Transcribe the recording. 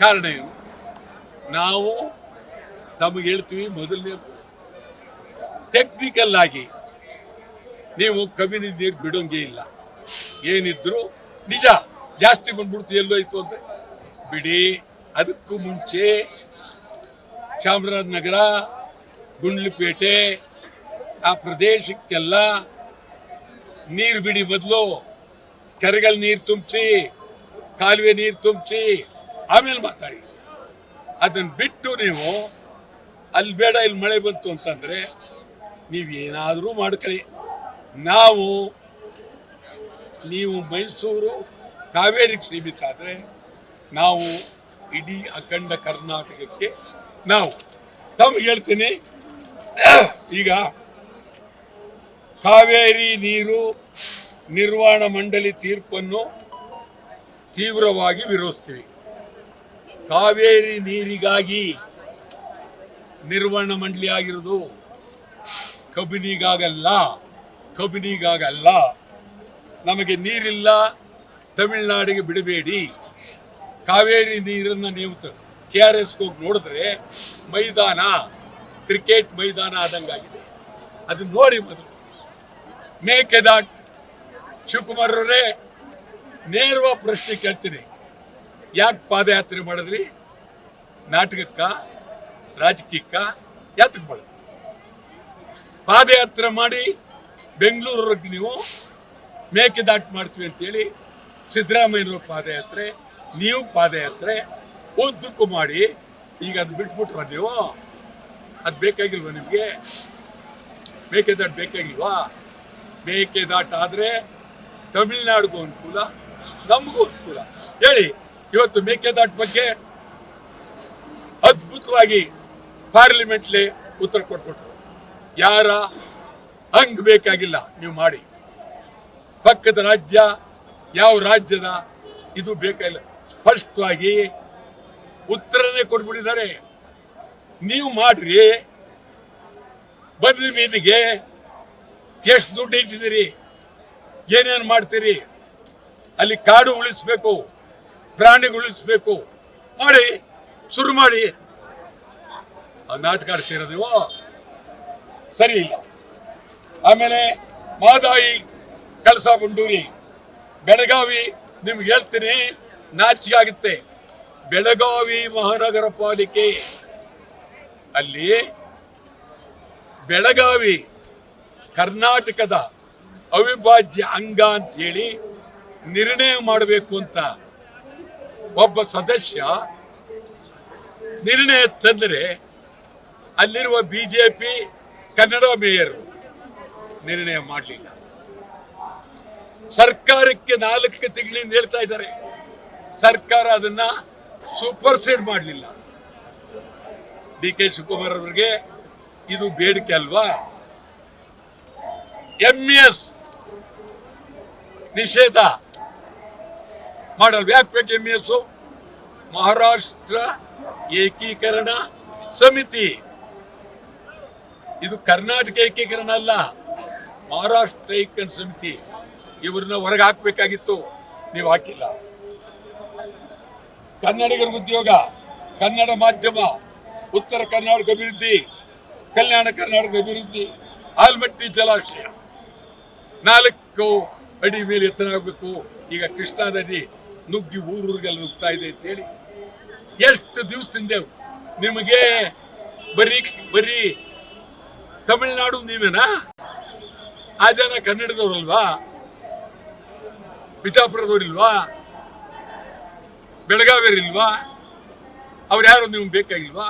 ಕಾರಣ ಏನು? ನಾವು ತಮಗೆ ಹೇಳ್ತೀವಿ, ಮೊದಲನೇದು ಟೆಕ್ನಿಕಲ್ ಆಗಿ ನೀವು ಕಬಿನಿ ನೀರು ಬಿಡೋಂಗೆ ಇಲ್ಲ. ಏನಿದ್ರು ನಿಜ ಜಾಸ್ತಿ ಬಂದ್ಬಿಡ್ತು ಎಲ್ಲೋಯ್ತು ಅಂತ ಬಿಡಿ. ಅದಕ್ಕೂ ಮುಂಚೆ ಚಾಮರಾಜನಗರ, ಗುಂಡ್ಲುಪೇಟೆ ಆ ಪ್ರದೇಶಕ್ಕೆಲ್ಲ ನೀರು ಬಿಡಿ. ಮೊದಲು ಕೆರೆಗಳ ನೀರು ತುಂಬಿಸಿ, ಕಾಲುವೆ ನೀರು ತುಂಬಿಸಿ, ಆಮೇಲೆ ಮಾತಾಡಿ. ಅದನ್ನು ಬಿಟ್ಟು ನೀವು ಅಲ್ಲಿ ಬೇಡ ಇಲ್ಲಿ ಮಳೆ ಬಂತು ಅಂತಂದರೆ ನೀವೇನಾದರೂ ಮಾಡ್ಕೊಳ್ಳಿ. ನೀವು ಮೈಸೂರು ಕಾವೇರಿಗೆ ಸೀಮಿತ ಆದರೆ ನಾವು ಇಡೀ ಅಖಂಡ ಕರ್ನಾಟಕಕ್ಕೆ ನಾವು ತಮಗೆ ಹೇಳ್ತೀನಿ. ಈಗ ಕಾವೇರಿ ನೀರು ನಿರ್ವಹಣಾ ಮಂಡಳಿ ತೀರ್ಪನ್ನು ತೀವ್ರವಾಗಿ ವಿರೋಧಿಸ್ತೀವಿ. ಕಾವೇರಿ ನೀರಿಗಾಗಿ ನಿರ್ವಹಣಾ ಮಂಡಳಿ ಆಗಿರೋದು, ಕಬಿನಿಗಾಗಲ್ಲ. ನಮಗೆ ನೀರಿಲ್ಲ, ತಮಿಳುನಾಡಿಗೆ ಬಿಡಬೇಡಿ. ಕಾವೇರಿ ನೀರನ್ನು ನೀವು KRS ಹೋಗಿ ನೋಡಿದ್ರೆ ಮೈದಾನ, ಕ್ರಿಕೆಟ್ ಮೈದಾನ ಆದಂಗಾಗಿದೆ. ಅದನ್ನ ನೋಡಿ ಮೊದಲು. ಮೇಕೆದಾಟ್ ಶಿವಕುಮಾರ್ ಅವರೇ, ನೇರವಾಗಿ ಪ್ರಶ್ನೆ ಕೇಳ್ತೀನಿ. ಯಾಕೆ ಪಾದಯಾತ್ರೆ ಮಾಡಿದ್ರಿ? ನಾಟಕಕ್ಕ, ರಾಜಕೀಯಕ್ಕ? ಯಾತಕ್ಕೆ ಮಾಡಿದ್ರಿ? ಪಾದಯಾತ್ರೆ ಮಾಡಿ ಬೆಂಗಳೂರಿಗೆ ನೀವು ಮೇಕೆದಾಟು ಮಾಡ್ತೀವಿ ಅಂತೇಳಿ ಸಿದ್ದರಾಮಯ್ಯನವ್ರ ಪಾದಯಾತ್ರೆ, ನೀವು ಪಾದಯಾತ್ರೆ ಉದ್ದಕ್ಕೂ ಮಾಡಿ ಈಗ ಅದು ಬಿಟ್ಬಿಟ್ರ ನೀವು? ಅದು ಬೇಕಾಗಿಲ್ವಾ ನಿಮಗೆ? ಮೇಕೆದಾಟು ಬೇಕಾಗಿಲ್ವಾ? ಮೇಕೆದಾಟು ಆದರೆ ತಮಿಳ್ನಾಡಿಗೂ ಅನುಕೂಲ, ನಮಗೂ ಅನುಕೂಲ. ಹೇಳಿ, ಇವತ್ತು ಮೇಕೆದಾಟು ಬಗ್ಗೆ ಅದ್ಭುತವಾಗಿ ಪಾರ್ಲಿಮೆಂಟ್ಲಿ ಉತ್ತರ ಕೊಟ್ಬಿಟ್ರು. ಯಾರ ಹಂಗ್ ಬೇಕಾಗಿಲ್ಲ, ನೀವು ಮಾಡಿ. ಪಕ್ಕದ ರಾಜ್ಯ ಯಾವ ರಾಜ್ಯದ ಇದು ಬೇಕಾಗಿಲ್ಲ, ಸ್ಪಷ್ಟವಾಗಿ ಉತ್ತರನೇ ಕೊಟ್ಬಿಟ್ಟಿದ್ದಾರೆ. ನೀವು ಮಾಡ್ರಿ, ಬದ್ಲಿ ಬೀದಿಗೆ ಎಷ್ಟು ದುಡ್ಡು ಇಟ್ಟಿದ್ದೀರಿ, ಏನೇನು ಮಾಡ್ತೀರಿ? ಅಲ್ಲಿ ಕಾಡು ಉಳಿಸ್ಬೇಕು, ಪ್ರಾಣಿಗಳು ಉಳಿಸ್ಬೇಕು, ಮಾಡಿ, ಶುರು ಮಾಡಿ. ನಾಟಕ ಆಡ್ತೀರ ನೀವು? ಸರಿ ಇಲ್ಲ. ಆಮೇಲೆ ಮಾದಾಯಿ, ಕಳಸಾ ಬಂಡೂರಿ, ಬೆಳಗಾವಿ, ನಿಮ್ಗೆ ಹೇಳ್ತೀನಿ, ನಾಚಿಕೆ ಆಗುತ್ತೆ. ಬೆಳಗಾವಿ ಮಹಾನಗರ ಪಾಲಿಕೆ, ಅಲ್ಲಿ ಬೆಳಗಾವಿ ಕರ್ನಾಟಕದ ಅವಿಭಾಜ್ಯ ಅಂಗ ಅಂತ ಹೇಳಿ ನಿರ್ಣಯ ಮಾಡಬೇಕು ಅಂತ ಒಬ್ಬ ಸದಸ್ಯ ನಿರ್ಣಯ ತಂದರೆ ಅಲ್ಲಿರುವ ಬಿಜೆಪಿ ಕನ್ನಡ ಮೇಯರ್ ನಿರ್ಣಯ ಮಾಡಲಿಲ್ಲ. ಸರ್ಕಾರಕ್ಕೆ 4 ತಿಂಗಳಿಂದ ಹೇಳ್ತಾ ಇದ್ದಾರೆ, ಸರ್ಕಾರ ಅದನ್ನ ಸೂಪರ್ಸೀಡ್ ಮಾಡಲಿಲ್ಲ. DK ಶಿವಕುಮಾರ್ ಅವರಿಗೆ ಇದು ಬೇಡಿಕೆ ಅಲ್ವಾ? MES ನಿಷೇಧ ಮಾಡಲ್ವ? ಯಾಕೆ ಬೇಕು MES? ಮಹಾರಾಷ್ಟ್ರ ಏಕೀಕರಣ ಸಮಿತಿ, ಇದು ಕರ್ನಾಟಕ ಏಕೀಕರಣ ಅಲ್ಲ, ಮಹಾರಾಷ್ಟ್ರ ಏಕೀಕರಣ ಸಮಿತಿ. ಇವ್ರನ್ನ ಹೊರಗೆ ಹಾಕ್ಬೇಕಾಗಿತ್ತು, ನೀವು ಹಾಕಿಲ್ಲ. ಕನ್ನಡಿಗರ ಉದ್ಯೋಗ, ಕನ್ನಡ ಮಾಧ್ಯಮ, ಉತ್ತರ ಕರ್ನಾಟಕ ಅಭಿವೃದ್ಧಿ, ಕಲ್ಯಾಣ ಕರ್ನಾಟಕ ಅಭಿವೃದ್ಧಿ, ಆಲ್ಮಟ್ಟಿ ಜಲಾಶಯ 4 ಅಡಿ ಮೇಲೆ ಎತ್ತರ ಆಗಬೇಕು. ಈಗ ಕೃಷ್ಣಾ ನದಿ ನುಗ್ಗಿ ಊರೂರಿಗೆಲ್ಲ ನುಗ್ತಾ ಇದೆ ಅಂತೇಳಿ ಎಷ್ಟು ದಿವಸದಿಂದ ನಿಮಗೆ ಬರೀ ತಮಿಳುನಾಡು ನೀವೇನಾ? ಆ ಜನ ಕನ್ನಡದವ್ರಲ್ವಾ? ಬಿಜಾಪುರದವ್ರಿಲ್ವಾ? ಬೆಳಗಾವಿಯರಿಲ್ವಾ? ಅವ್ರು ಯಾರು ನಿಮ್ಗೆ ಬೇಕಾಗಿಲ್ವಾ?